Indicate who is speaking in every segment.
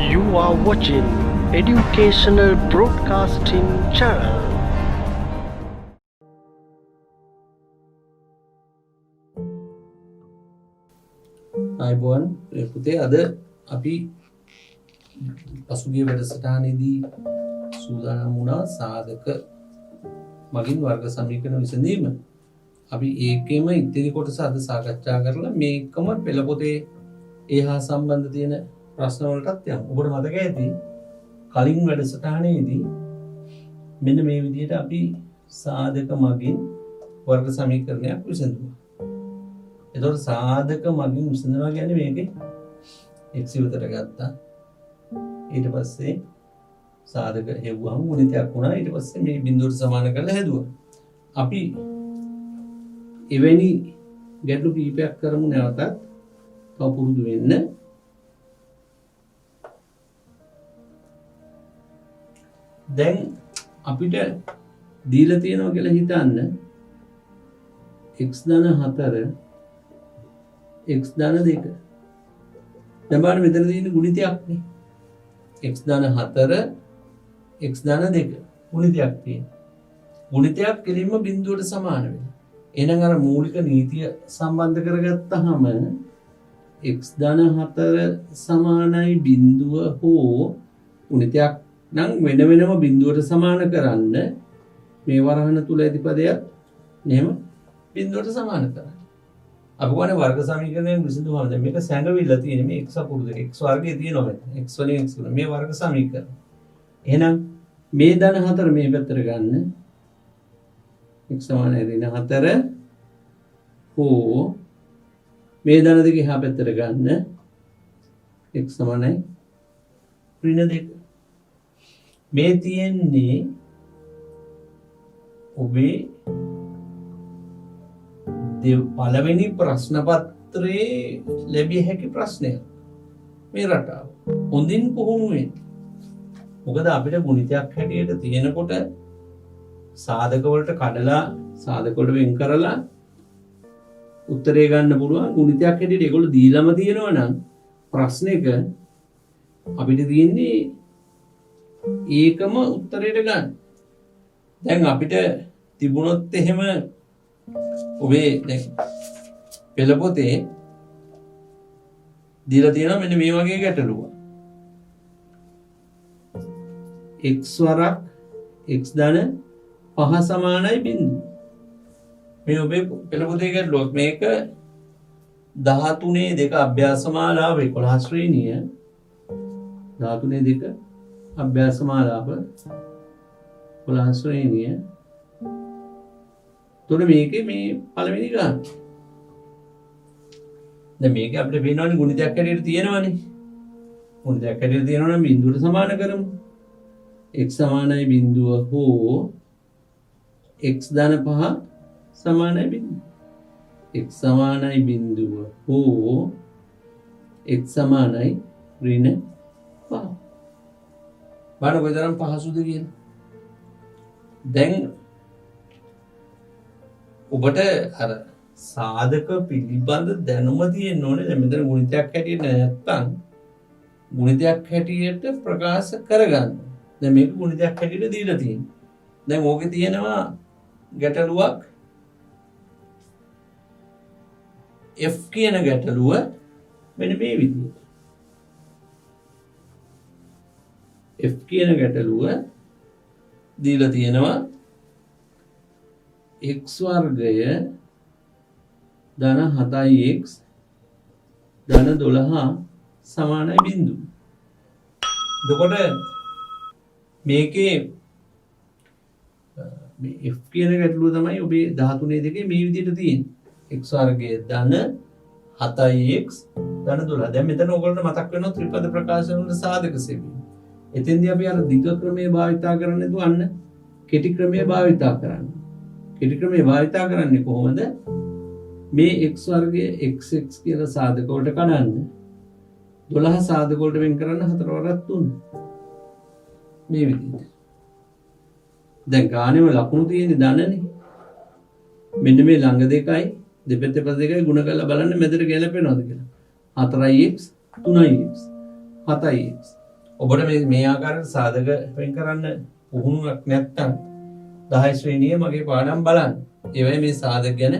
Speaker 1: You are watching Educational Broadcasting Channel.
Speaker 2: අයිබෝන් පුතේ අද අපි පසුගිය වැඩසටහනේදී සූදානම් වුණා සාධක මගින් වර්ග සමීකරණ විසඳීම. අපි ඒකෙම ඉතිරි කොටස අද සාකච්ඡා කරලා මේකම පෙළ පොතේ ඒ හා සම්බන්ධ තියෙන ප්‍රශ්න වලටත් යමු. ඔබට මතක ඇති කලින් වැඩසටහනේදී මෙන්න මේ විදිහට අපි සාධක මගින් වර්ග සමීකරණයක් විසඳුවා. එතකොට සාධක මගින් විසඳනවා කියන්නේ මේකේ x ඉවතට ගත්තා. ඊට පස්සේ සාධක හෙව්වම ගුණිතයක් වුණා. ඊට පස්සේ මේ බිඳුවට සමාන කරලා හැදුවා. අපි එවැනි ගැටලු කීපයක් කරමු නැවතත් තව පුරුදු වෙන්න. දැන් අපිට දීලා තියෙනවා කියලා හිතන්න x ධන 4 x ධන 2. දැන් බලන්න මෙතන තියෙන ගුණිතයක් නේ. x ධන 4 x ධන 2 ගුණිතයක් තියෙනවා. ගුණිතයක් කෙලින්ම බිඳුවට සමාන වෙනවා. එහෙනම් අර මූලික නීතිය සම්බන්ධ කරගත්තාම x ධන 4 සමානයි බිඳුව හෝ ගුණිතයක් නම් වෙන වෙනම බිඳුවට සමාන කරන්න මේ වරහන තුල ඇති පදයක් එහෙම බිඳුවට සමාන කරන්න. අපි කියන්නේ වර්ග සමීකරණයෙන් විසඳුවාම දැන් මේක සැඟවිලා තියෙන මේ x අකුරු දෙක x වර්ගයේ තියෙනවා මෙතන x වලින් x වල මේ වර්ග සමීකරණ. එහෙනම් මේ ධන 4 මේ පැත්තට ගන්න x සමානයි ඍණ 4 හෝ මේ ධන දෙක එහා පැත්තට ගන්න x සමානයි ඍණ 2. මේ තියෙන්නේ ඔබේ පළවෙනි ප්‍රශ්න පත්‍රයේ ලැබිය හැකි ප්‍රශ්නයක්. මේ රටාව හොඳින් පුහුණු වෙන්න. මොකද අපිට ගුණිතයක් හැටියට තියෙනකොට සාධක වලට කඩලා සාධක වලට වෙන් කරලා උත්තරේ ගන්න පුළුවන්. ගුණිතයක් හැටියට ඒගොල්ලෝ දීලාම තියෙනවා නම් ප්‍රශ්නෙක අපිට තියෙන්නේ ඒකම උත්තරයට ගන්න. දැන් අපිට තිබුණොත් එහෙම ඔබේ දැන් පෙළ පොතේ දීලා තියෙනවා මෙන්න මේ වගේ ගැටලුවක්. x වරක් x ධන 5 සමානයි බිඳුව. මේ ඔබේ පෙළ පොතේ ගැටලුවක්. මේක 13 2 අභ්‍යාසමාලාව 11 ශ්‍රේණිය 13 2 අභ්‍යාසමාලාව 11 ශ්‍රේණිය. තොර මේකේ මේ පළවෙනි ගාන. දැන් මේක අපිට පේනවනේ ගුණිතයක් හැටියට තියෙනවනේ. ගුණිතයක් හැටියට තියෙනවා නම් බිඳුවට සමාන කරමු. x සමානයි බිඳුව හෝ x ධන 5 සමානයි බිඳුව. x සමානයි බිඳුව හෝ x සමානයි ඍණ 5. බලන්න කොයිතරම් පහසුද කියලා. දැන් ඔබට අර සාධක පිළිබඳ දැනුම තියෙන්න ඕනේ. දැන් මෙතන ගුණිතයක් හැටියට නැත්තම් ගුණිතයක් හැටියට ප්‍රකාශ කරගන්න. දැන් මේක ගුණිතයක් හැටියට දීලා තියෙනවා. දැන් ඕකේ තියෙනවා ගැටලුවක් f කියන ගැටලුව මෙන්න මේ විදිහට. f කියන ගැටලුව දීලා තියෙනවා x වර්ගය ධන 7x ධන 12 සමානයි බිඳුව. එතකොට මේකේ මේ f කියන ගැටලුව තමයි ඔබේ 13 දෙකේ මේ විදිහට තියෙන්නේ. x වර්ගය ධන 7x ධන 12. දැන් මෙතන ඔයගොල්ලන්ට මතක් වෙනවා ත්‍රිපද ප්‍රකාශන වල සාධක සෙවීම. එතෙන්දී අපි අර දිග ක්‍රමයේ භාවිතා කරන්නේ දුවන්න කෙටි ක්‍රමයේ භාවිතා කරන්න. කෙටි ක්‍රමයේ භාවිතා කරන්නේ කොහොමද? මේ x වර්ගයේ xx කියලා සාධක වලට කඩන්න 12 සාධක වලට වෙන් කරන්න 4 වරක් 3. මේ විදිහට. දැන් ගානෙම ලකුණු තියෙන්නේ ධනනේ. මෙන්න මේ ළඟ දෙකයි දෙපැත්තේ පද දෙකයි ගුණ කරලා බලන්න මෙතන ගැලපෙනවද කියලා. 4x 3x 7x ඔබට මේ ආකාරයට සාධක වෙන් කරන්න පුහුණුවක් නැත්නම් 10 ශ්‍රේණියේ මගේ පාඩම් බලන්න. ඒ වෙයි මේ සාධක ගැන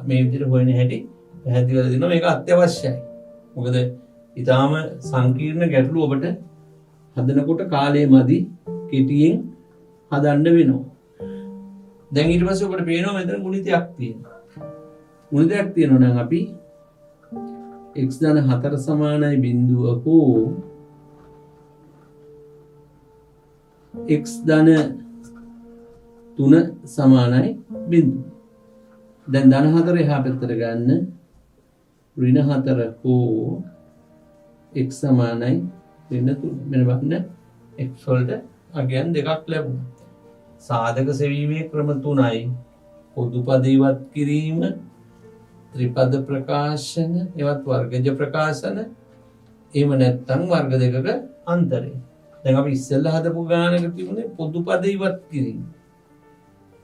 Speaker 2: මේ විදිහට හොයන හැටි පැහැදිලි කරලා දෙනවා. මේක අත්‍යවශ්‍යයි. මොකද ඊටාම සංකීර්ණ ගැටලු ඔබට හදනකොට කාලය මදි කෙටියෙන් හදන්න වෙනවා. දැන් ඊට පස්සේ ඔබට පේනවා මෙතන ගුණිතයක් තියෙනවා. ගුණිතයක් තියෙනවා නම් අපි x ධන 4 සමානයි බිඳුව හෝ x ධන 3 සමානයි බිඳුව. දැන් ධන 4 එහා පැත්තට ගන්න ඍණ 4 හෝ x සමානයි ඍණ 3. මෙන්න බලන්න x වලට අගයන් දෙකක් ලැබුණා. සාධක සෙවීමේ ක්‍රම 3යි. පොදු පද ඉවත් කිරීම, ත්‍රිපද ප්‍රකාශන, එවත් වර්ගජ ප්‍රකාශන, එහෙම නැත්නම් වර්ග දෙකක අන්තරය. දැන් අපි ඉස්සෙල්ලා හදපු ගානක තිබුණේ පොදු පද ඉවත් කිරීම.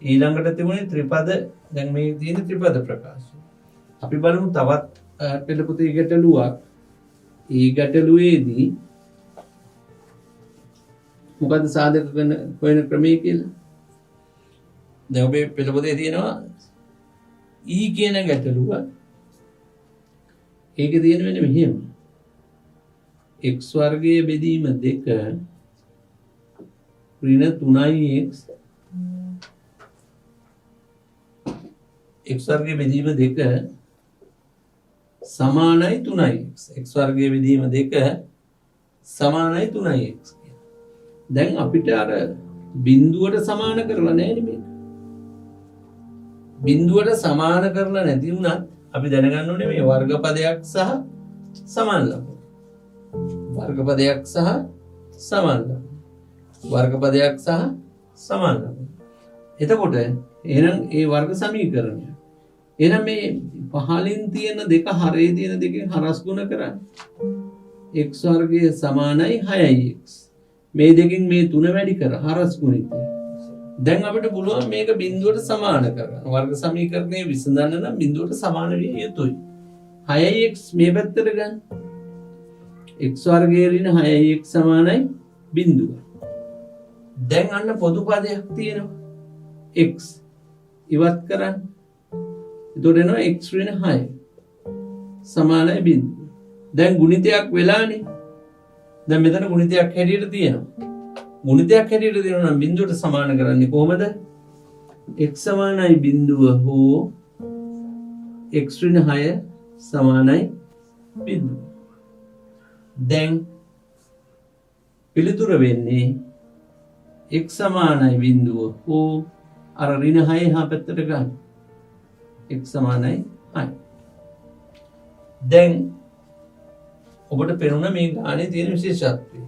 Speaker 2: ඊළඟට තිබුණේ ත්‍රිපද. දැන් මේ තියෙන ත්‍රිපද ප්‍රකාශන. අපි බලමු තවත් පෙළ පොතේ ගැටලුවක්. ඒ ගැටලුවේදී මොකද්ද සාධක කරන හොයන ක්‍රමය කියලා? දැන් ඔබේ පෙළ පොතේ තියෙනවා E කියන ගැටලුව. ඒකේ තියෙන වෙන්නේ මෙහෙම. x වර්ගයේ බෙදීම 2 ඍණ 3x x වර්ගයේ බෙදීම 2 සමානයි 3x. x වර්ගයේ බෙදීම 2 සමානයි 3x. දැන් අපිට අර බිඳුවට සමාන කරලා නැහැ නේ මේක. බිඳුවට සමාන කරලා නැති වුණත් අපි දැනගන්න ඕනේ මේ වර්ගපදයක් සහ සමාන ලකුණු. වර්ගපදයක් සහ සමාන ලකුණු. වර්ගපදයක් සහ සමාන ලකුණු. එතකොට එහෙනම් ඒ වර්ග සමීකරණය. එහෙනම් මේ පහලින් තියෙන දෙක හරේ තියෙන දෙකෙන් හරස් ගුණ කරන්නේ. x වර්ගය සමානයි 6x. මේ දෙකෙන් මේ 3 වැඩි කර හරස් ගුණිතය. දැන් අපිට පුළුවන් මේක බිඳුවට සමාන කරගන්න. වර්ග සමීකරණය විසඳන්න නම් බිඳුවට සමාන විය යුතුයි. 6x මේ පැත්තට ගන්න. x වර්ගයේ ඍණ 6x සමානයි බිඳුව. දැන් අන්න පොදු පදයක් තියෙනවා. x ඉවත් කරන්න. එතකොට එනවා x ඍණ 6 සමානයි බිඳුව. දැන් ගුණිතයක් වෙලානේ. දැන් මෙතන ගුණිතයක් හැටියට තියෙනවා. ගුණිතයක් හැටියට දෙනවා නම් බිඳුවට සමාන කරන්නේ කොහොමද? x සමානයි බිඳුව හෝ x ඍණ 6 සමානයි බිඳුව. දැන් පිළිතුර වෙන්නේ x සමානයි බිඳුව හෝ අර ඍණ 6 හා පැත්තට ගන්න. x සමානයි 6. දැන් ඔබට පෙනුන මේ ගානේ තියෙන විශේෂත්වය.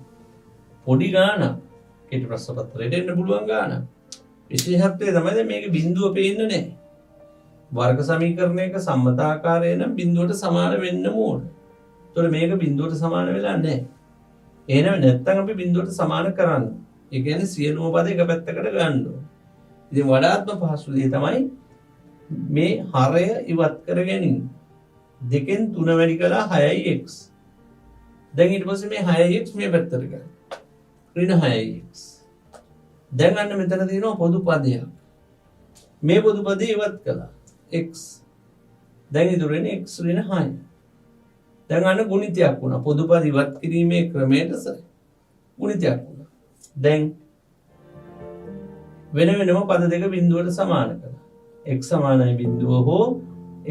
Speaker 2: පොඩි ගානක් කෙටි ප්‍රශ්න පත්‍රයට එන්න පුළුවන් ගානක්. විශේෂත්වය තමයි දැන් මේක බිඳුව පේන්නේ නැහැ. වර්ග සමීකරණයක සම්මතාකාරය නම් බිඳුවට සමාන වෙන්න ඕන. ඒතකොට මේක බිඳුවට සමාන වෙලා නැහැ. එහෙනම් නැත්තම් අපි බිඳුවට සමාන කරන්න. ඒ කියන්නේ සියලුම පද එක පැත්තකට ගන්න ඕන. ඉතින් වඩාත්ම පහසු දේ තමයි මේ හරය ඉවත් කර ගැනීම. 2න් 3 වැඩි කළා 6x. දැන් ඊට පස්සේ මේ 6x මේ පැත්තට ගන්න. ඍණ 6x. දැන් අන්න මෙතන තියෙනවා පොදු පදයක්. මේ පොදු පදේ ඉවත් කළා. x. දැන් ඉතුරුනේ x ඍණ 6. දැන් අන්න ගුණිතයක් වුණා. පොදු පද ඉවත් කිරීමේ ක්‍රමයට ගුණිතයක් වුණා. දැන් වෙන වෙනම පද දෙක බිඳුවට සමාන කළා. x සමානයි බිඳුව හෝ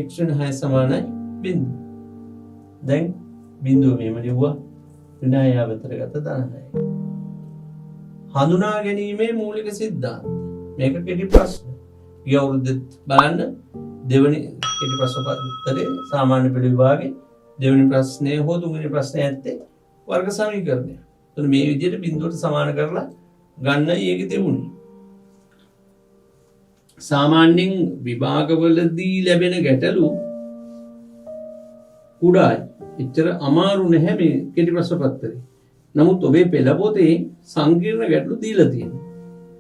Speaker 2: x ඍණ 6 සමානයි බිඳුව. දැන් බිඳුව මෙහෙම ලිව්වා. ඍණ 6 අවතර ගත ධන 6. හඳුනා ගැනීමේ මූලික සිද්ධාන්ත. මේක කෙටි ප්‍රශ්න. ගිය අවුරුද්දේ බලන්න දෙවෙනි කෙටි ප්‍රශ්න පත්‍රයේ සාමාන්‍ය පෙළ විභාගේ දෙවෙනි ප්‍රශ්නය හෝ තුන්වෙනි ප්‍රශ්නය ඇත්තේ වර්ග සමීකරණය. එතන මේ විදිහට බිඳුවට සමාන කරලා ගන්න ඒකේ තිබුණේ. සාමාන්‍යයෙන් විභාගවලදී ලැබෙන ගැටලු කුඩායි. එච්චර අමාරු නැහැ මේ කෙටි ප්‍රශ්න පත්‍රය. නමුත් ඔබේ පෙළ පොතේ සංකීර්ණ ගැටලු දීලා තියෙනවා.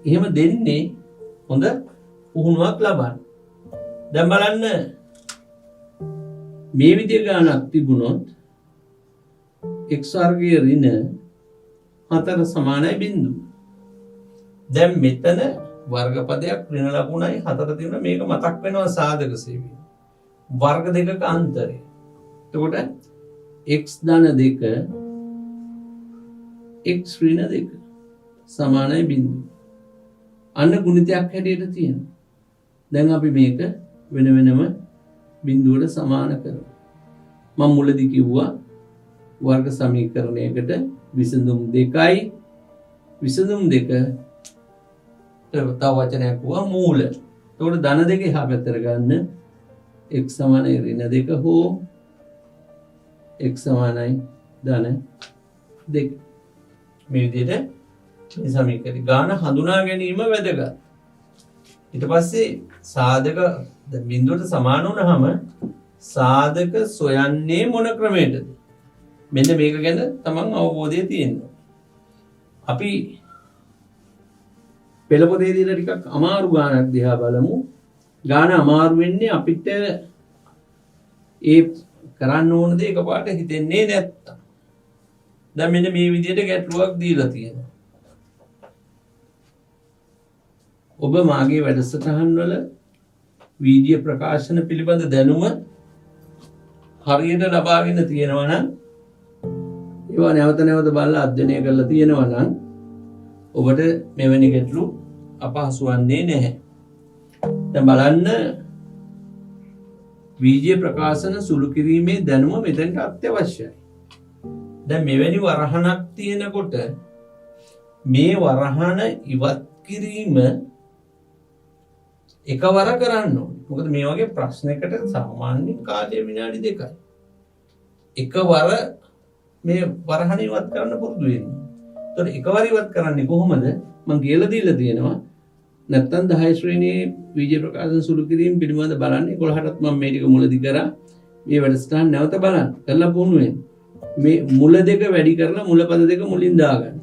Speaker 2: එහෙම දෙන්නේ හොඳ පුහුණුවක් ලබන්න. දැන් බලන්න මේ විදිය ගානක් තිබුණොත් x වර්ගයේ ඍණ 4 සමානයි බිඳුව. දැන් මෙතන වර්ගපදයක් ඍණ ලකුණයි 4 තියෙනවා. මේක මතක් වෙනවා සාධක සේවය. වර්ග දෙකක අන්තරය. එතකොට x ධන 2 x ඍණ 2 සමානයි බිඳුව. අන්න ගුණිතයක් හැටියට තියෙනවා. දැන් අපි මේක වෙන වෙනම බිඳුවට සමාන කරමු. මම මුලදී කිව්වා වර්ග සමීකරණයකට විසඳුම් දෙකයි. විසඳුම් දෙක තව වචනයක් වුණා මූල. එතකොට ධන දෙක එහා පැත්තට ගන්න x සමානයි ඍණ 2 හෝ x සමානයි ධන 2. මේ විදිහට මේ සමීකරණය ගාන හඳුනා ගැනීම වැදගත්. ඊට පස්සේ සාධක බිඳුවට සමාන වුණාම සාධක සොයන්නේ මොන ක්‍රමයකටද? මෙන්න මේක ගැන තමන් අවබෝධය තියෙනවා. අපි පෙළ පොතේ දීලා ටිකක් අමාරු ගානක් දිහා බලමු. ගාන අමාරු වෙන්නේ අපිට ඒ කරන්න ඕන දේ එකපාරට හිතෙන්නේ නැත්තම්. දැන් මෙන්න මේ විදිහට ගැටලුවක් දීලා තියෙනවා. ඔබ මාගේ වැඩසටහන් වල වීඩියෝ ප්‍රකාශන පිළිබඳ දැනුම හරියට ලබාගෙන තියෙනවා නම් ඒවා නැවත නැවත බලලා අධ්‍යයනය කරලා තියෙනවා නම් ඔබට මෙවැනි ගැටලු අපහසු වන්නේ නැහැ. දැන් බලන්න වීඩියෝ ප්‍රකාශන සුළු කිරීමේ දැනුම මෙතනට අත්‍යවශ්‍යයි. දැන් මෙවැනි වරහණක් තියෙනකොට මේ වරහණ ඉවත් කිරීම එකවර කරන්න ඕනේ. මොකද මේ වගේ ප්‍රශ්නයකට සාමාන්‍ය කාලය විනාඩි 2යි. එකවර මේ වරහණ ඉවත් කරන්න පුරුදු වෙන්න. ඒතකොට එකවර ඉවත් කරන්නේ කොහොමද? මම කියලා දීලා තියෙනවා. නැත්තම් 10 ශ්‍රේණියේ වීඩියෝ ප්‍රකාශන සුළු කිරීම පිළිබඳ බලන්න 11ටත් මම මේ ටික මුලදී කරා. මේ වැඩසටහන නැවත බලන්න. කරලා පුහුණු වෙන්න. මේ මුල දෙක වැඩි කරලා මුල පද දෙක මුලින් දාගන්න.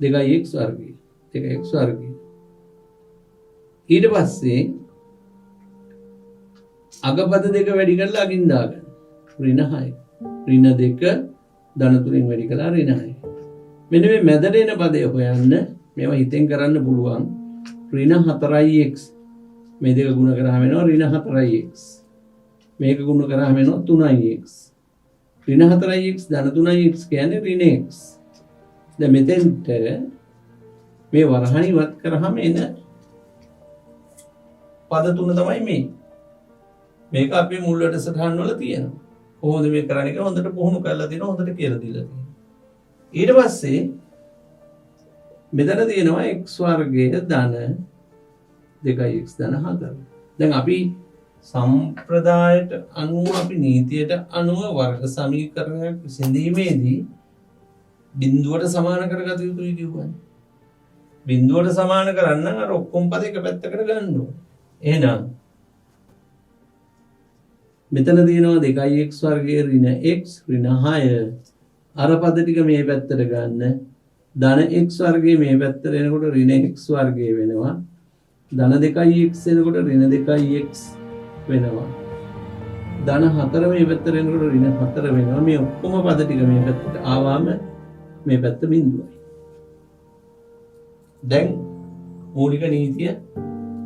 Speaker 2: 2x වර්ගය 2x වර්ගය. ඊට පස්සේ අගපද දෙක වැඩි කරලා අගින් දාගන්න. ඍණ 6. ඍණ 2 ධන 3න් වැඩි කළා ඍණ 6. මෙන්න මේ මැදට එන පදය හොයන්න මේවා හිතෙන් කරන්න පුළුවන්. ඍණ 4x මේ දෙක ගුණ කරාම එනවා ඍණ 4x. මේක ගුණ කරාම එනවා 3x. ඍණ 4x ධන 3x කියන්නේ ඍණ x. දැන් මෙතෙන්ට මේ වරහණ ඉවත් කරාම එන පද තුන තමයි මේ. මේක අපේ මුල් වැඩසටහන් වල තියෙනවා. කොහොමද මේ කරන්නේ කියලා හොඳට පුහුණු කරලා තියෙනවා, හොඳට කියලා දීලා තියෙනවා. ඊට පස්සේ මෙතන තියෙනවා x වර්ගයේ ධන 2x ධන 4. දැන් අපි සම්ප්‍රදායට අනුව අපි නීතියට අනුව වර්ග සමීකරණයක් විසඳීමේදී බිඳුවට සමාන කරගත යුතුයි කියුවා. බිඳුවට සමාන කරන්න අර ඔක්කොම පද එක පැත්තකට ගන්න ඕනේ. එහෙනම් මෙතන තියෙනවා 2x වර්ගයේ ඍණ x ඍණ 6 අර පද ටික මේ පැත්තට ගන්න ධන x වර්ගයේ මේ පැත්තට එනකොට ඍණ x වර්ගය වෙනවා ධන 2x එනකොට ඍණ 2x වෙනවා ධන 4 මේ පැත්තට එනකොට ඍණ 4 වෙනවා මේ ඔක්කොම පද ටික මේ පැත්තට ආවම මේ පැත්ත බිඳුවයි. දැන් මූලික නීතිය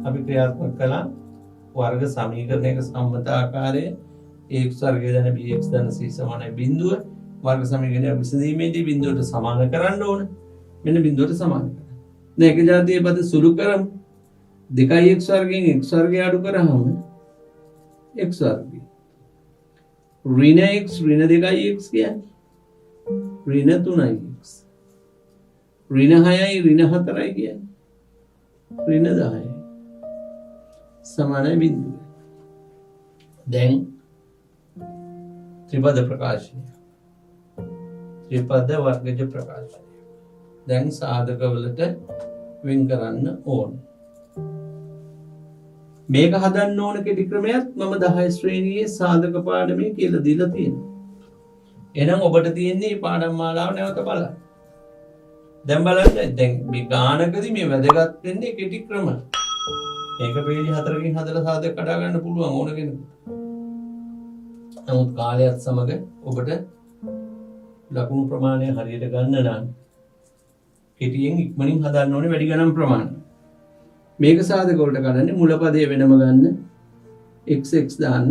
Speaker 2: අපි ක්‍රියාත්මක කළා. වර්ග සමීකරණයක සම්මත ආකාරයේ x වර්ගය ධන bx ධන c සමානයි බිඳුව. වර්ග සමීකරණය විසඳීමේදී බිඳුවට සමාන කරන්න ඕන. මෙන්න බිඳුවට සමාන කරන්න. දැන් එක જાතියේ පද සුළු කරමු. 2x වර්ගයෙන් x වර්ගය අඩු කරාම x වර්ගය. ඍණ x ඍණ 2x කියන්නේ ඍණ 3x. ඍණ 6යි ඍණ 4යි කියන්නේ ඍණ 10යි. සමානයි බිඳුව. දැන් ත්‍රිපද ප්‍රකාශනය. ත්‍රිපද වර්ගජ ප්‍රකාශනය. දැන් සාධකවලට වෙන් කරන්න ඕන. මේක හදන්න ඕන කෙටි ක්‍රමයක් මම 10 ශ්‍රේණියේ සාධක පාඩමේ කියලා දීලා තියෙනවා. එහෙනම් ඔබට තියෙන්නේ මේ පාඩම් මාලාව නැවත බලන්න. දැන් බලන්න දැන් මේ ගානකදී මේ වැදගත් වෙන්නේ කෙටි ක්‍රම. මේක පේජ් 4කින් හදලා සාධක කඩා ගන්න පුළුවන් ඕන කෙනෙකුට. නමුත් කාලයත් සමග ඔබට ලකුණු ප්‍රමාණය හරියට ගන්න නම් කෙටියෙන් ඉක්මනින් හදන්න ඕනේ වැඩි ගණන් ප්‍රමාණය. මේක සාධක වලට ගන්නන්නේ මුලපදයේ වෙනම ගන්න x දාන්න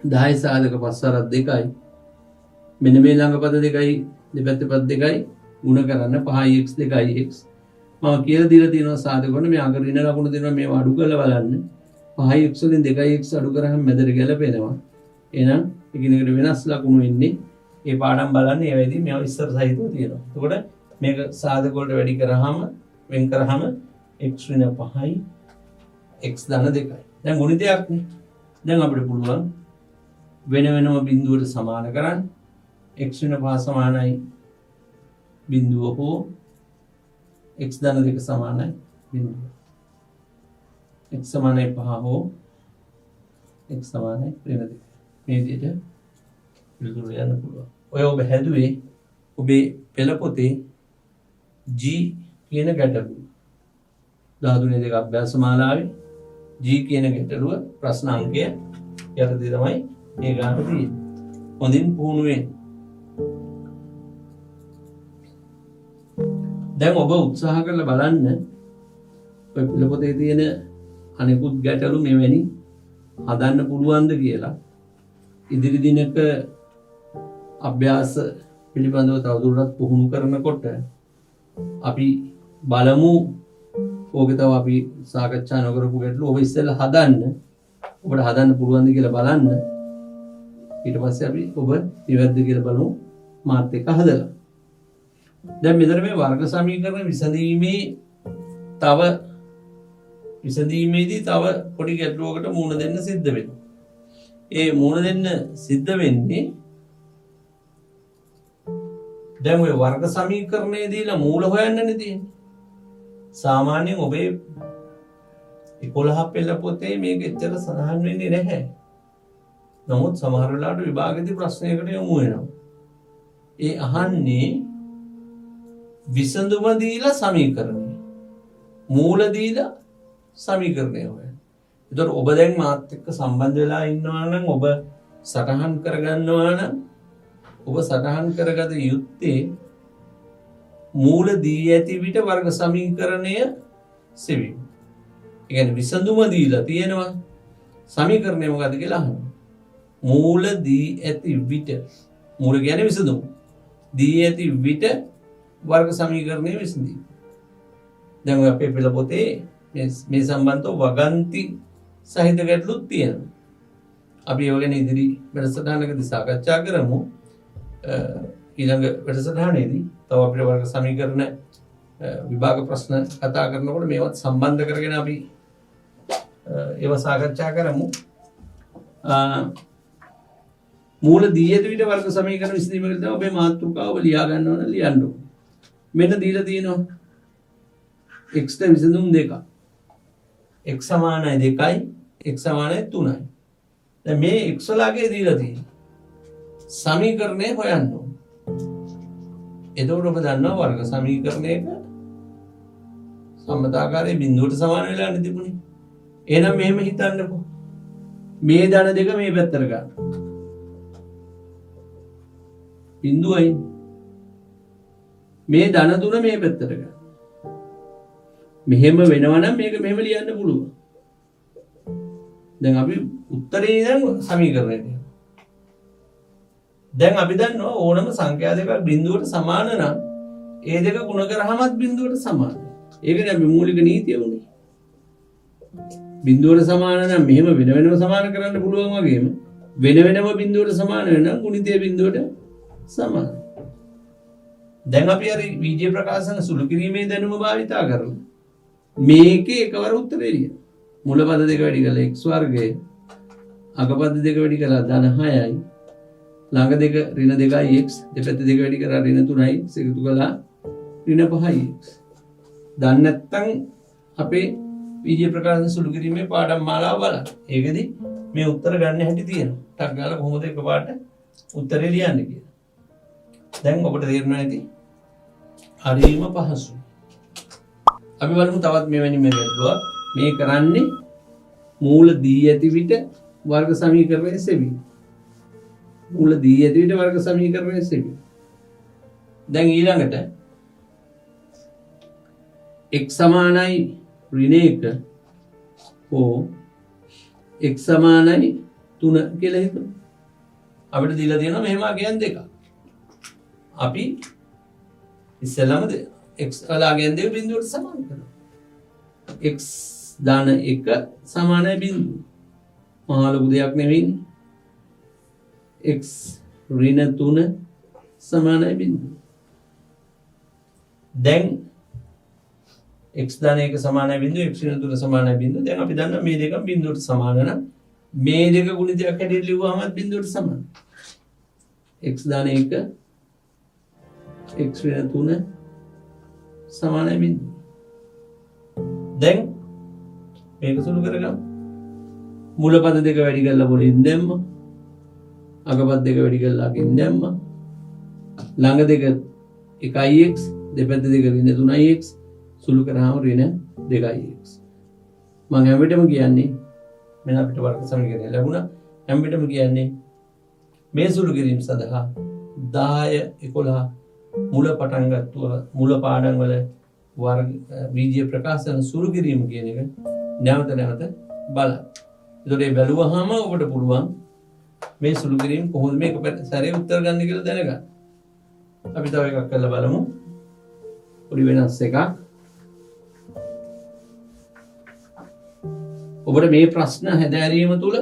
Speaker 2: 10 සාධක පස්සරක් 2යි මෙන්න මේ ළඟ පද 2යි දෙපැත්තේ පද 2යි ಗುಣ කරන්න 5x 2x මම කියලා දීලා තියෙනවා සාධක වල මේ අග ඍණ ලකුණු දෙනවා මේව අඩු කරලා බලන්න 5x වලින් 2x අඩු කරාම මැදට ගැලපෙනවා එහෙනම් එකිනෙකට වෙනස් ලකුණු ඉන්නේ ඒ පාඩම් බලන්න ඒ වෙලෙදි මේව ඉස්සර සහිතව තියෙනවා එතකොට මේක සාධක වලට වැඩි කරාම වෙන් කරාම x ඍණ 5යි x ධන 2යි දැන් ගුණිතයක් නේ දැන් අපිට පුළුවන් වෙන වෙනම බිඳුවට සමාන කරන්න x ඍණ 5 සමානයි බිඳුව හෝ x ධන 2 සමානයි බිඳුව x සමානයි 5 හෝ x සමානයි ඍණ 2 මේ විදිහට පිළිතුරු යන්න පුළුවන් ඔය ඔබ හැදුවේ ඔබේ පෙළ පොතේ G කියන ගැටලුව 13 2 අභ්‍යාස මාලාවේ G කියන ගැටලුව ප්‍රශ්න අංකය යටතේ තමයි මේ ගන්න තියෙන්නේ. හොඳින් පුහුණු වෙන්න. දැන් ඔබ උත්සාහ කරලා බලන්න ඔය පෙළ පොතේ තියෙන අනෙකුත් ගැටලු මෙවැනි හදන්න පුළුවන්ද කියලා. ඉදිරි දිනක අභ්‍යාස පිළිබඳව තවදුරටත් පුහුණු කරනකොට අපි බලමු ඕක තව අපි සාකච්ඡා නොකරපු ගැටලු ඔබ ඉස්සෙල්ලා හදන්න ඔබට හදන්න පුළුවන්ද කියලා බලන්න ඊට පස්සේ අපි ඔබ නිවැරදිද කියලා බලමු මාත් එක්ක හදලා දැන් මෙතන මේ වර්ග සමීකරණ විසඳීමේදී තව පොඩි ගැටලුවකට මුහුණ දෙන්න සිද්ධ වෙනවා ඒ මුහුණ දෙන්න සිද්ධ වෙන්නේ දැන් ඔය වර්ග සමීකරණයේ දීලා මූල හොයන්නනේ තියෙන්නේ සාමාන්‍යයෙන් ඔබේ 11 පෙළ පොතේ මේක එච්චර සඳහන් වෙන්නේ නැහැ. නමුත් සමහර වෙලාවට විභාගෙදී ප්‍රශ්නයකට යොමු වෙනවා. ඒ අහන්නේ විසඳුම දීලා සමීකරණය. මූල දීලා සමීකරණය හොයන්න. ඒතකොට ඔබ දැන් මාත් එක්ක සම්බන්ධ වෙලා ඉන්නවා නම් ඔබ සටහන් කරගන්නවා නම් ඔබ සටහන් කරගත යුත්තේ මූල දී ඇති විට වර්ග සමීකරණය සෙවීම. ඒ කියන්නේ විසඳුම දීලා තියෙනවා සමීකරණය මොකද්ද කියලා අහනවා. මූල දී ඇති විට මූල කියන්නේ විසඳුම. දී ඇති විට වර්ග සමීකරණය විසඳීම. දැන් ඔය අපේ පෙළ පොතේ මේ සම්බන්ධව වගන්ති සහිත ගැටලුත් තියෙනවා. අපි ඒව ගැන ඉදිරි වැඩසටහනකදී සාකච්ඡා කරමු. ඊළඟ වැඩසටහනේදී තව අපිට වර්ග සමීකරණ විභාග ප්‍රශ්න කතා කරනකොට මේවත් සම්බන්ධ කරගෙන අපි ඒව සාකච්ඡා කරමු. මූල දී ඇති විට වර්ග සමීකරණ විසඳීමකට තමයි ඔබේ මාතෘකාව ඔබ ලියා ගන්න ඕන ලියන්න ඕන. මෙන්න දීලා තියෙනවා x ට විසඳුම් දෙකක්. x සමානයි 2යි x සමානයි 3යි. දැන් මේ x වලගේ දීලා තියෙනවා. සමීකරණය හොයන්න ඕන. එතකොට ඔබ දන්නවා වර්ග සමීකරණයක සම්මතාකාරයේ බිඳුවට සමාන වෙලා නේ තිබුණේ. එහෙනම් මෙහෙම හිතන්නකෝ. මේ ධන දෙක මේ පැත්තට ගන්න. බිඳුවයි. මේ ධන තුන මේ පැත්තට ගන්න. මෙහෙම වෙනවා නම් මේක මෙහෙම ලියන්න පුළුවන්. දැන් අපි උත්තරේ ඉඳන් සමීකරණයට යනවා. දැන් අපි දන්නවා ඕනම සංඛ්‍යා දෙකක් බිඳුවට සමාන නම් ඒ දෙක ගුණ කරාමත් බිඳුවට සමානයි. ඒකනේ අපි මූලික නීතිය උනේ. බිඳුවට සමාන නම් මෙහෙම වෙන වෙනම සමාන කරන්න පුළුවන් වගේම වෙන වෙනම බිඳුවට සමාන වෙනවා ගුණිතය බිඳුවට සමානයි. දැන් අපි අර බීජ ප්‍රකාශන සුළු කිරීමේ දැනුම භාවිතා කරලා මේකේ එකවර උත්තරේ ලියන. මුල පද දෙක වැඩි කළා x වර්ගය. අග පද දෙක වැඩි කළා ධන 6යි. ළඟ දෙක ඍණ 2යි x දෙපැත්ත දෙක වැඩි කරලා ඍණ 3යි එකතු කළා ඍණ 5යි x. දන්නේ නැත්නම් අපේ බීජ ප්‍රකාශන සුළු කිරීමේ පාඩම් මාලාව බලන්න. ඒකෙදි මේ උත්තර ගන්න හැටි තියෙනවා. ටක් ගාලා කොහොමද එකපාරට උත්තරේ ලියන්නේ කියලා. දැන් ඔබට තේරෙනවා ඇති. හරිම පහසුයි. අපි බලමු තවත් මෙවැනි මෙලෙඩුවක් මේ කරන්නේ මූල දී ඇති විට වර්ග සමීකරණය සෙවීම. මූල දී ඇති විට වර්ග සමීකරණය සෙවීම. දැන් ඊළඟට x සමානයි ඍණ 1 හෝ x සමානයි 3 කියලා හිතමු. අපිට දීලා තියෙනවා මෙහෙම අගයන් දෙකක්. අපි ඉස්සෙල්ලාම x වල අගයන් දෙක බිඳුවට සමාන කරනවා. x දාන 1 සමානයි බිඳුව. මහා ලොකු දෙයක් නෙවෙයි. x ඍණ 3 සමානයි බිඳුව. දැන් x දාන 1 සමානයි බිඳුව, x ඍණ 3 සමානයි බිඳුව. දැන් අපි දන්නවා මේ දෙක බිඳුවට සමාන නම් මේ දෙක ගුණිතයක් හැටියට ලිව්වම බිඳුවට සමානයි. x දාන 1 x ඍණ 3 සමානයි බිඳුව. දැන් මේක සුළු කරගමු. මුල පද දෙක වැඩි කරලා පොලින් දැම්ම. අග පද දෙක වැඩි කරලා අගින් දැම්ම. ළඟ දෙක 1x දෙපැත්ත දෙක ඍණ 3x සුළු කරාම ඍණ 2x. මම හැම විටම කියන්නේ මෙන්න අපිට වර්ග සමීකරණය ලැබුණා. හැම විටම කියන්නේ මේ සුළු කිරීම සඳහා 10 11 මුල පටන් ගත්තා මුල පාඩම් වල වර්ග බීජීය ප්‍රකාශන සුළු කිරීම කියන එක නැවත නැවත බලන්න. ඒතකොට ඒ බැලුවහම ඔබට පුළුවන් මේ සුළු කිරීම කොහොමද මේක සැරේ උත්තර ගන්න කියලා දැනගන්න. අපි තව එකක් කරලා බලමු. පොඩි වෙනස් එකක්. ඔබට මේ ප්‍රශ්න හැදෑරීම තුළ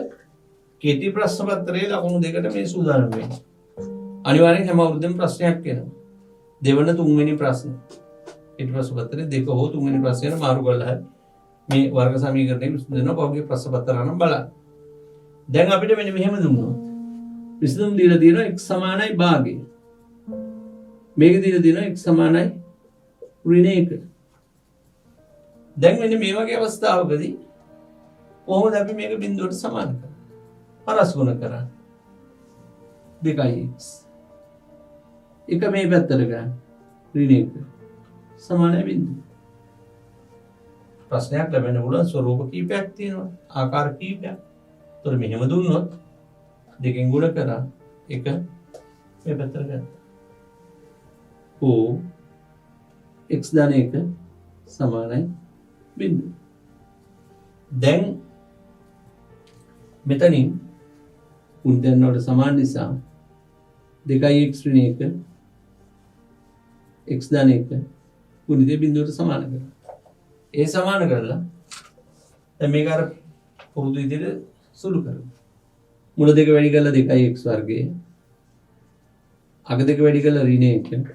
Speaker 2: කෙටි ප්‍රශ්න පත්‍රයේ ලකුණු දෙකට මේ සූදානම් වෙන්න. අනිවාර්යෙන් හැම අවුරුද්දෙම ප්‍රශ්නයක් එනවා. දෙවන තුන්වෙනි ප්‍රශ්න. කෙටි ප්‍රශ්න පත්‍රයේ දෙක හෝ තුන්වෙනි ප්‍රශ්නය මාරු කරලා හරි මේ වර්ග සමීකරණය විසඳනවා. පහුගිය ප්‍රශ්න පත්‍ර නම් බලන්න. දැන් අපිට මෙන්න මෙහෙම දුන්නොත් විසඳුම් දීලා තියෙනවා x සමානයි භාගය. මේක දීලා තියෙනවා x සමානයි ඍණ 1. දැන් මෙන්න මේ වගේ අවස්ථාවකදී කොහොමද අපි මේක බිඳුවට සමාන කරන්නේ? පරස් ගුණ කරන්නේ. 2x. එක මේ පැත්තට ගන්න. ඍණ 1 සමානයි බිඳුව. ප්‍රශ්නයක් ලැබෙන්න පුළුවන් ස්වරූප කීපයක් තියෙනවා. ආකාර කීපයක්. ඒතර මෙහෙම දුන්නොත් දෙකෙන් ගුණ කරා එක මේ පැත්තට ගන්න. ඕ x දාන 1 සමානයි බිඳුව. දැන් මෙතනින් උන්දෙන් වලට සමාන නිසා 2x ඍණ 1 x දාන 1 ගුණිතේ බිඳුවට සමාන කරනවා. ඒ සමාන කරලා දැන් මේක අර පුරුදු විදිහට සුළු කරමු. මුල දෙක වැඩි කරලා 2x වර්ගය. අග දෙක වැඩි කරලා ඍණ 1.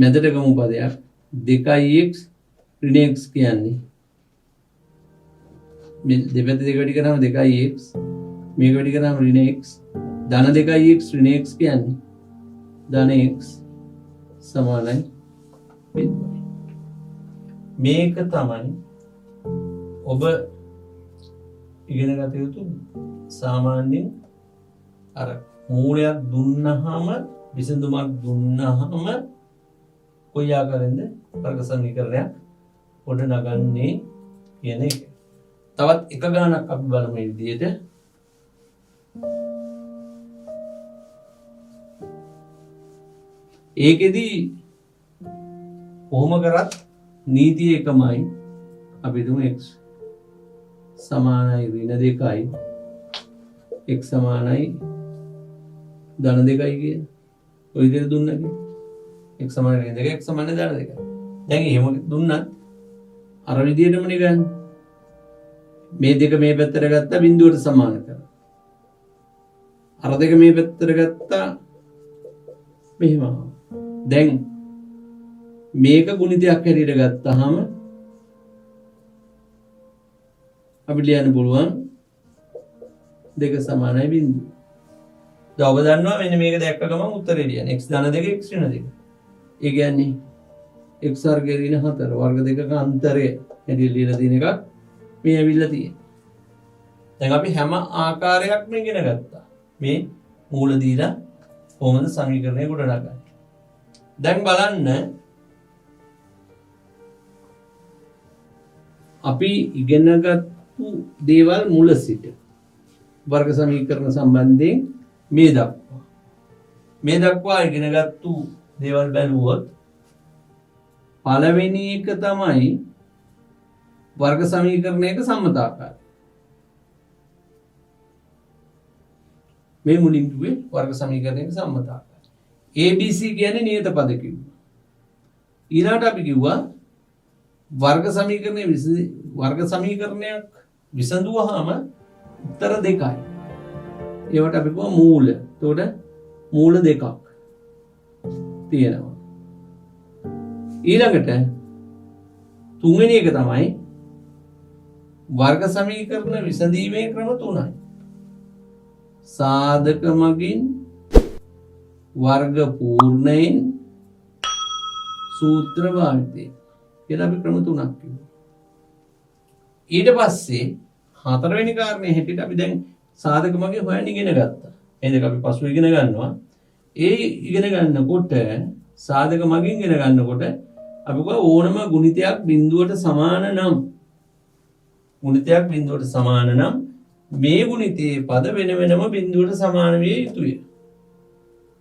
Speaker 2: මැදට ගමු පදයක් 2x ඍණ x කියන්නේ මේ දෙපැත්ත දෙක වැඩි කරාම 2x මේක වැඩි කරාම ඍණ x ධන 2x ඍණ x කියන්නේ ධන x සමානයි බිඳුවයි. මේක තමයි ඔබ ඉගෙන ගත යුතු සාමාන්‍යයෙන් අර මූලයක් දුන්නහම විසඳුමක් දුන්නහම කොයි ආකාරයෙන්ද වර්ග සමීකරණයක් පොඩ නගන්නේ කියන එක. තවත් එක ගානක් අපි බලමු මේ විදිහට. ඒකෙදි කොහොම කරත් නීතිය එකමයි. අපි දුමු x සමානයි ඍණ 2යි x සමානයි ධන 2යි කියන ඔය විදිහට දුන්නා. x සමානයි ඍණ 2 x සමානයි ධන 2. දැන් එහෙම දුන්නත් අර විදිහටමනේ ගන්න. මේ දෙක මේ පැත්තට ගත්තා බිඳුවට සමාන කරා. අර දෙක මේ පැත්තට ගත්තා මෙහෙම. දැන් මේක ගුණිතයක් හැටියට ගත්තාම අපිට ලියන්න පුළුවන් දෙක සමානයි බිඳුව. දැන් ඔබ දන්නවා මෙන්න මේක දැක්ක ගමන් උත්තරේ ලියන්න. x ධන 2 x ඍණ 2. ඒ කියන්නේ x වර්ග ඍණ 4 වර්ග දෙකක අන්තරය හැටියට ලියලා තියෙන එකක් මේ ඇවිල්ලා තියෙනවා. දැන් අපි හැම ආකාරයක්ම ඉගෙන ගත්තා. මේ මූල දීලා කොහොමද සමීකරණය ගොඩනගන්නේ. දැන් බලන්න අපි ඉගෙනගත්තු දේවල් මුල සිට වර්ග සමීකරණ සම්බන්ධයෙන් මේ දක්වා මේ දක්වා ඉගෙනගත්තු දේවල් බැලුවොත් පළවෙනි එක තමයි වර්ග සමීකරණයක සම්මතාකාරය. මේ මුලින් කිව්වේ වර්ග සමීකරණයක සම්මතාකාරය. ABC කියන්නේ නියත පද කිව්වා. ඊළඟට අපි කිව්වා වර්ග සමීකරණයක් විසඳුවාම උත්තර දෙකයි. ඒවට අපි කිව්වා මූල. එතකොට මූල දෙකක් තියෙනවා. ඊළඟට තුන්වෙනි එක තමයි වර්ග සමීකරණ විසඳීමේ ක්‍රම තුනයි. සාධක මගින්, වර්ග පූර්ණයෙන්, සූත්‍ර භාවිතයෙන් කියලා අපි ක්‍රම තුනක් කිව්වා. ඊට පස්සේ හතරවෙනි කාරණේ හැටියට අපි දැන් සාධක මගින් හොයන්න ඉගෙන ගත්තා. එහෙනම් අපි පසු ඉගෙන ගන්නවා. ඒ ඉගෙන ගන්නකොට සාධක මගින් ඉගෙන ගන්නකොට අපි ඕනම ගුණිතයක් බිඳුවට සමාන නම් මේ ගුණිතයේ පද වෙන වෙනම බිඳුවට සමාන විය යුතුය.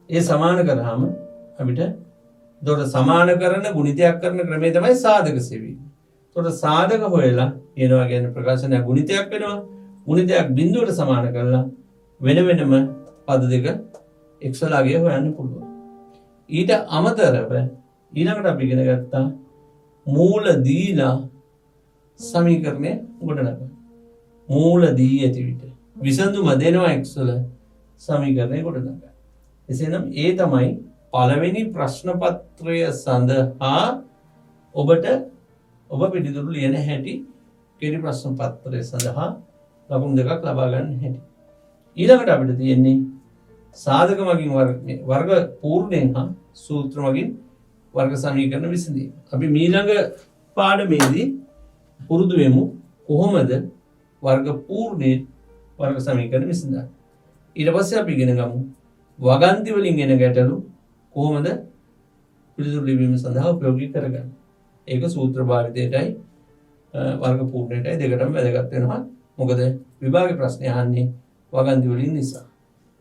Speaker 2: ඒ සමාන කරාම අපිට එතකොට සමාන කරන ගුණිතයක් කරන ක්‍රමය තමයි සාධක සෙවීම. එතකොට සාධක හොයලා කියනවා කියන්නේ ප්‍රකාශනය ගුණිතයක් වෙනවා. ගුණිතයක් බිඳුවට සමාන කරලා වෙන වෙනම පද දෙක x ලාගේ හොයන්න පුළුවන්. ඊට අමතරව ඊළඟට අපි ඉගෙන ගත්තා මූල දීලා සමීකරණය ගොඩනගන්න. මූල දී ඇති විට විසඳුම දෙනවා x වල සමීකරණය ගොඩනගන්න. එසේනම් ඒ තමයි පළවෙනි ප්‍රශ්න පත්‍රය සඳහා ඔබ පිළිතුරු ලියන හැටි කෙටි ප්‍රශ්න පත්‍රය සඳහා ලකුණු දෙකක් ලබා ගන්න හැටි. ඊළඟට අපිට තියෙන්නේ සාධක මගින් වර්ග පූර්ණයෙන් හා සූත්‍ර මගින් වර්ග සමීකරණ විසඳීම. අපි ඊළඟ පාඩමේදී පුරුදු වෙමු කොහොමද වර්ග පූර්ණයෙන් වර්ග සමීකරණ විසඳන්නේ. ඊට පස්සේ අපි ඉගෙන ගමු වගන්ති වලින් එන ගැටලු කොහොමද පිළිතුරු ලිවීම සඳහා ප්‍රයෝගික කරගන්නේ. ඒක සූත්‍ර භාවිතයටයි වර්ග පූර්ණයටයි දෙකටම වැදගත් වෙනවා. මොකද විභාගේ ප්‍රශ්න අහන්නේ වගන්ති වලින් නිසා.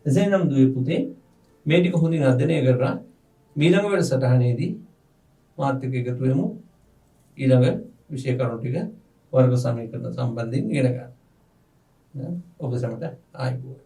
Speaker 2: එසේනම් දුවේ පුතේ මේ ටික හොඳින් අධ්‍යයනය කරලා ඊළඟ වැඩසටහනේදී මාත් එක්ක එකතු වෙමු. ඊළඟ විෂය කරුණු ටික වර්ග සමීකරණ සම්බන්ධයෙන් ඉගෙන ගන්න. ඔබ සමට ආයුබෝවන්.